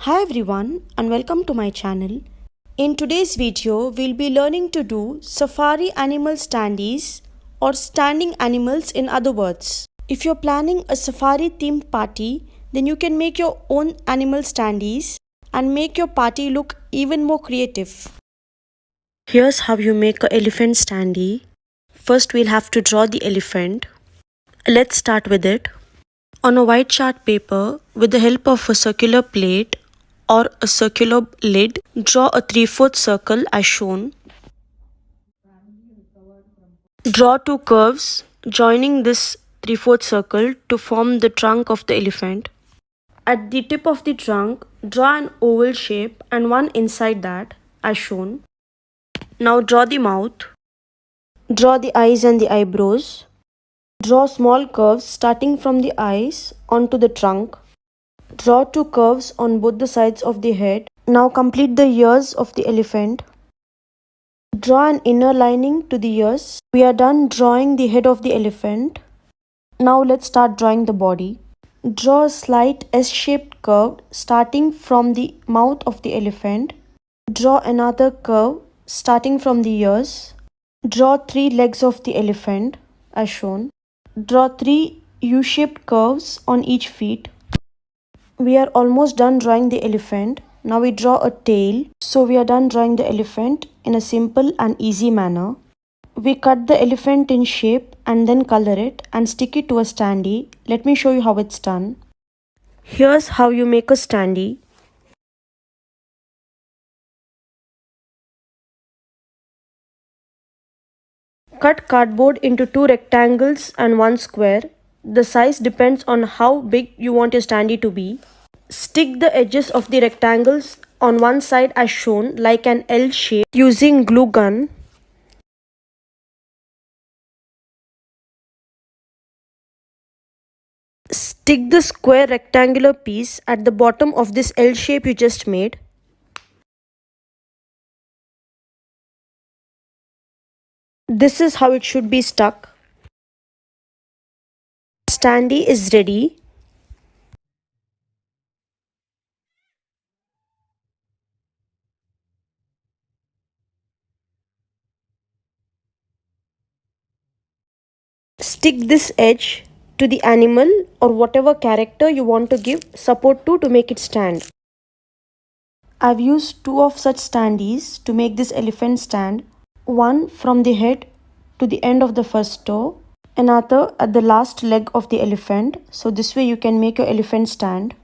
Hi everyone and welcome to my channel. In today's video, we'll be learning to do safari animal standees or standing animals in other words. If you're planning a safari themed party, then you can make your own animal standees and make your party look even more creative. Here's how you make an elephant standee. First, we'll have to draw the elephant. Let's start with it. On a white chart paper, with the help of a circular plate or a circular lid, draw a 3/4 circle as shown. Draw two curves joining this 3/4 circle to form the trunk of the elephant. At the tip of the trunk, draw an oval shape and one inside that as shown. Now draw the mouth. Draw the eyes and the eyebrows. Draw small curves starting from the eyes onto the trunk. Draw two curves on both the sides of the head. Now complete the ears of the elephant. Draw an inner lining to the ears. We are done drawing the head of the elephant. Now let's start drawing the body. Draw a slight S-shaped curve starting from the mouth of the elephant. Draw another curve starting from the ears. Draw 3 legs of the elephant as shown. Draw 3 U-shaped curves on each feet. We are almost done drawing the elephant. Now we draw a tail. So we are done drawing the elephant in a simple and easy manner. We cut the elephant in shape and then color it and stick it to a standee. Let me show you how it's done. Here's how you make a standee. Cut cardboard into 2 rectangles and 1 square. The size depends on how big you want your standee to be. Stick the edges of the rectangles on one side as shown like an L shape using glue gun. Stick the square rectangular piece at the bottom of this L shape you just made. This is how it should be stuck. Standee is ready. Stick this edge to the animal or whatever character you want to give support to make it stand. I've used 2 of such standees to make this elephant stand. One from the head to the end of the first toe, another at the last leg of the elephant. So this way you can make your elephant stand.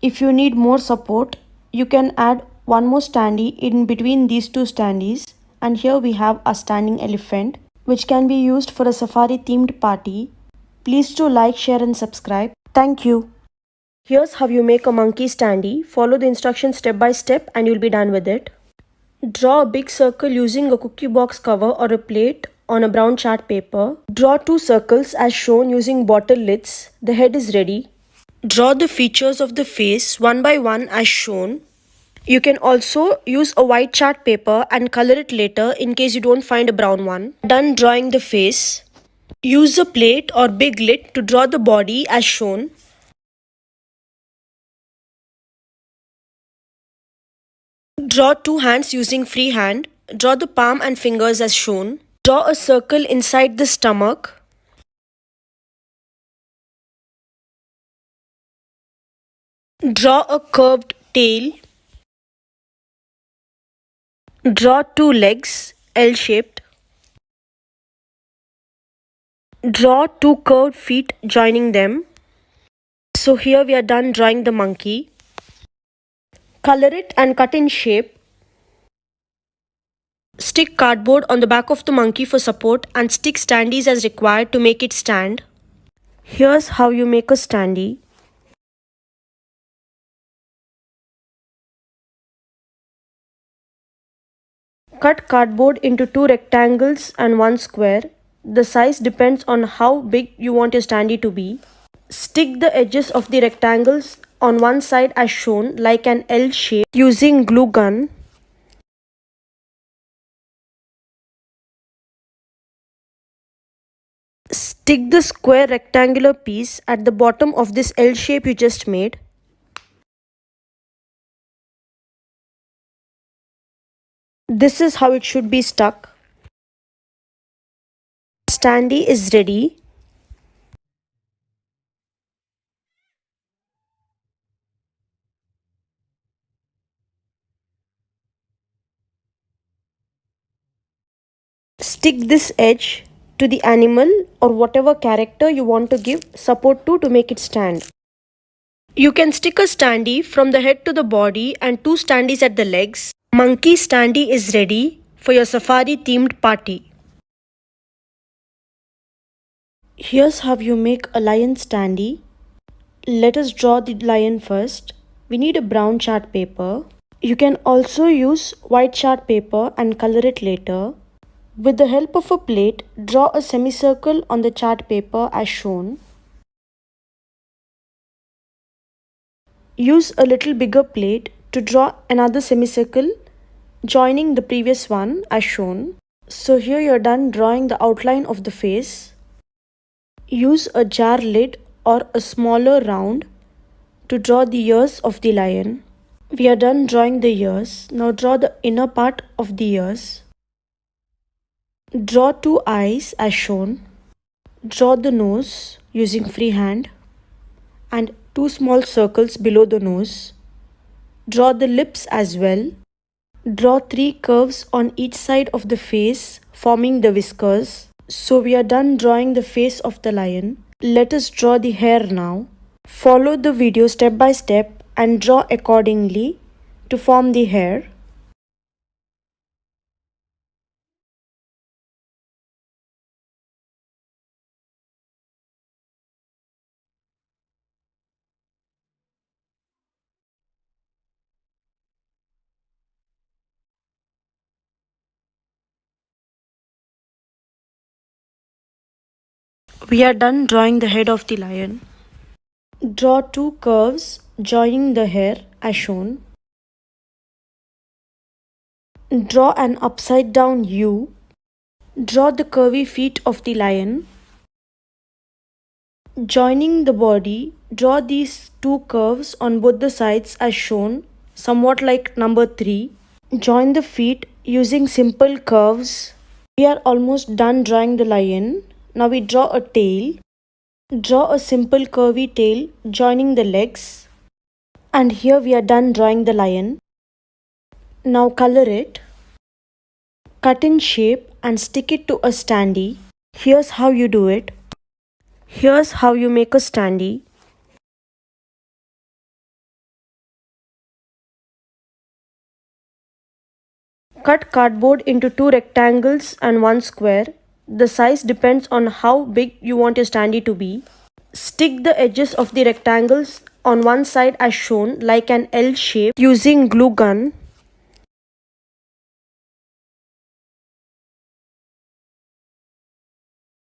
If you need more support, you can add one more standee in between these 2 standees. And here we have a standing elephant, which can be used for a safari themed party. Please do like, share and subscribe. Thank you. Here's how you make a monkey standee. Follow the instructions step by step and you'll be done with it. Draw a big circle using a cookie box cover or a plate on a brown chart paper. Draw 2 circles as shown using bottle lids. The head is ready. Draw the features of the face one by one as shown. You can also use a white chart paper and color it later in case you don't find a brown one. Done drawing the face. Use a plate or big lid to draw the body as shown. Draw 2 hands using freehand. Draw the palm and fingers as shown. Draw a circle inside the stomach. Draw a curved tail. Draw 2 legs, L-shaped. Draw 2 curved feet joining them. So here we are done drawing the monkey. Color it and cut in shape. Stick cardboard on the back of the monkey for support and stick standees as required to make it stand. Here's how you make a standee. Cut cardboard into 2 rectangles and 1 square. The size depends on how big you want your standee to be. Stick the edges of the rectangles on one side as shown like an L shape using glue gun. Stick the square rectangular piece at the bottom of this L shape you just made. This is how it should be stuck. Standee is ready. Stick this edge to the animal or whatever character you want to give support to make it stand. You can stick a standee from the head to the body and two standees at the legs. Monkey standee is ready for your safari themed party. Here's how you make a lion standee. Let us draw the lion first. We need a brown chart paper. You can also use white chart paper and color it later. With the help of a plate, draw a semicircle on the chart paper as shown. Use a little bigger plate to draw another semicircle joining the previous one as shown. So here you're done drawing the outline of the face. Use a jar lid or a smaller round to draw the ears of the lion. We are done drawing the ears. Now draw the inner part of the ears. Draw two eyes as shown. Draw the nose using freehand and two small circles below the nose. Draw the lips as well. Draw three curves on each side of the face forming the whiskers. So we are done drawing the face of the lion. Let us draw the hair now. Follow the video step by step and draw accordingly to form the hair. We are done drawing the head of the lion. Draw two curves joining the hair as shown. Draw an upside down U. Draw the curvy feet of the lion. Joining the body, draw these two curves on both the sides as shown, somewhat like number 3. Join the feet using simple curves. We are almost done drawing the lion. Now we draw a tail. Draw a simple curvy tail joining the legs. And here we are done drawing the lion. Now color it. Cut in shape and stick it to a standee. Here's how you do it. Here's how you make a standee. Cut cardboard into two rectangles and one square. The size depends on how big you want your standee to be. Stick the edges of the rectangles on one side as shown like an L shape using glue gun.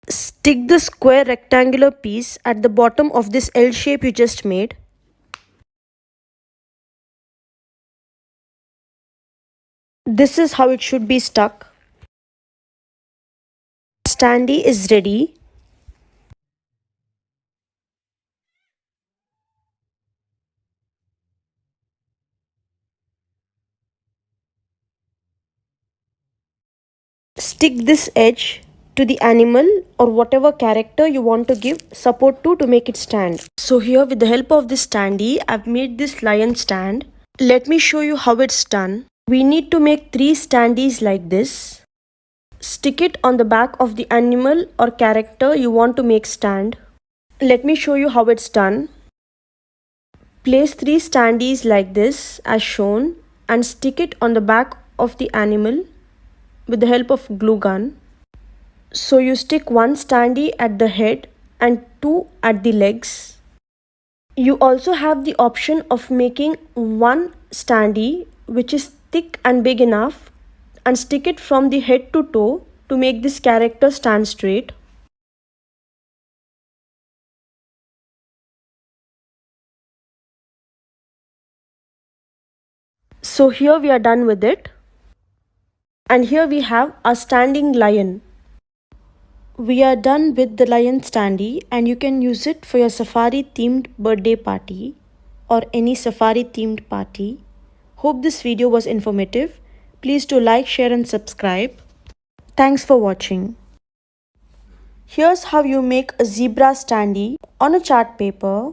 Stick the square rectangular piece at the bottom of this L shape you just made. This is how it should be stuck. Standee is ready. Stick this edge to the animal or whatever character you want to give support to make it stand. So here with the help of this standee, I've made this lion stand. Let me show you how it's done. We need to make 3 standees like this. Stick it on the back of the animal or character you want to make stand. Let me show you how it's done. Place 3 standees like this as shown and stick it on the back of the animal with the help of glue gun. So you stick 1 standee at the head and 2 at the legs. You also have the option of making 1 standee which is thick and big enough and stick it from the head to toe to make this character stand straight. So here we are done with it. And here we have a standing lion. We are done with the lion standee and you can use it for your safari themed birthday party or any safari themed party. Hope this video was informative. Please do like, share and subscribe. Thanks for watching. Here's how you make a zebra standee. On a chart paper,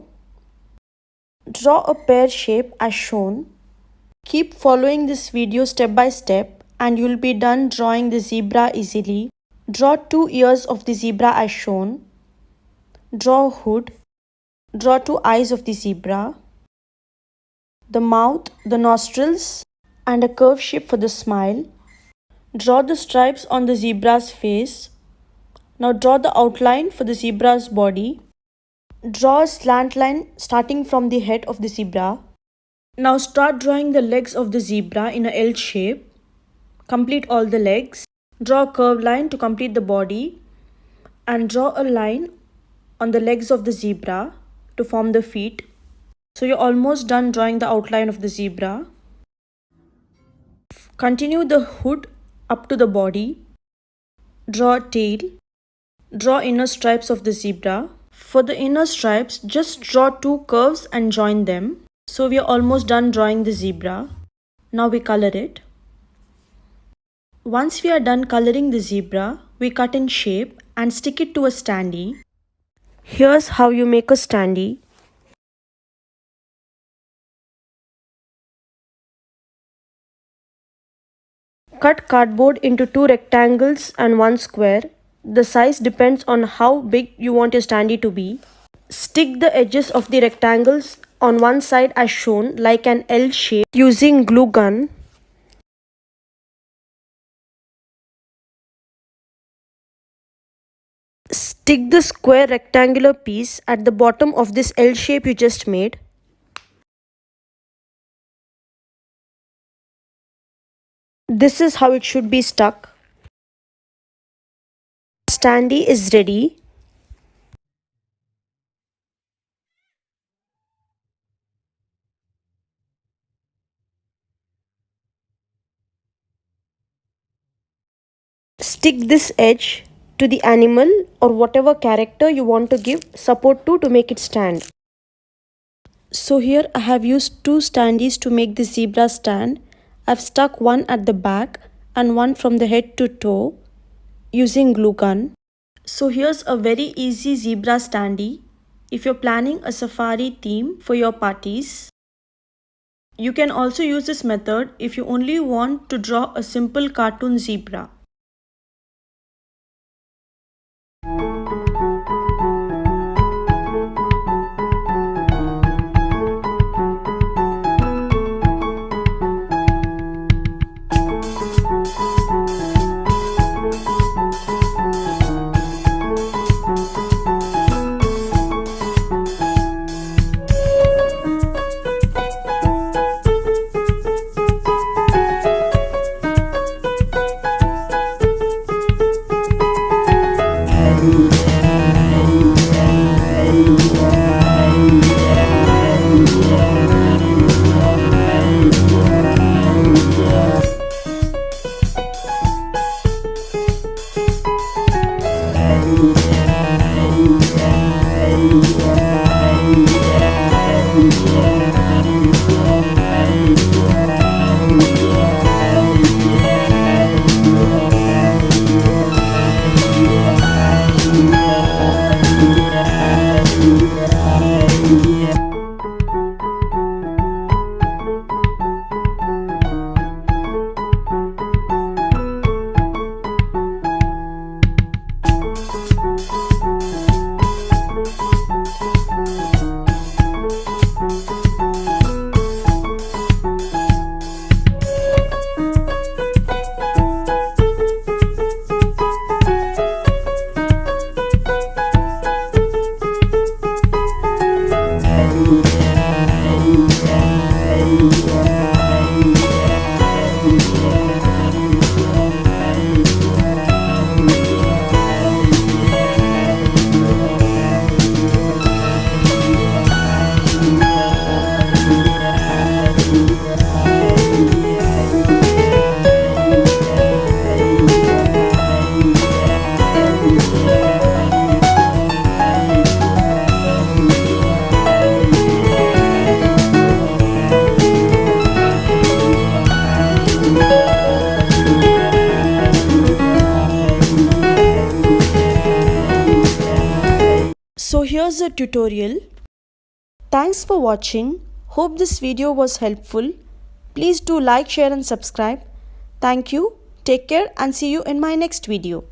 draw a pear shape as shown. Keep following this video step by step and you'll be done drawing the zebra easily. Draw 2 ears of the zebra as shown. Draw a hood. Draw 2 eyes of the zebra, the mouth, the nostrils, and a curve shape for the smile. Draw the stripes on the zebra's face. Now draw the outline for the zebra's body. Draw a slant line starting from the head of the zebra. Now start drawing the legs of the zebra in a L shape. Complete all the legs. Draw a curved line to complete the body. And draw a line on the legs of the zebra to form the feet. So you're almost done drawing the outline of the zebra. Continue the hood up to the body. Draw a tail. Draw inner stripes of the zebra. For the inner stripes, just draw 2 curves and join them. So we are almost done drawing the zebra. Now we color it. Once we are done coloring the zebra, we cut in shape and stick it to a standee. Here's how you make a standee. Cut cardboard into 2 rectangles and 1 square. The size depends on how big you want your standee to be. Stick the edges of the rectangles on one side as shown like an L shape using glue gun. Stick the square rectangular piece at the bottom of this L shape you just made. This is how it should be stuck. Standee is ready. Stick this edge to the animal or whatever character you want to give support to make it stand. So here I have used 2 standees to make the zebra stand. I've stuck one at the back and one from the head to toe using glue gun. So here's a very easy zebra standee. If you're planning a safari theme for your parties, you can also use this method if you only want to draw a simple cartoon zebra. So here's the tutorial. Thanks for watching. Hope this video was helpful. Please do like, share and subscribe. Thank you. Take care and see you in my next video.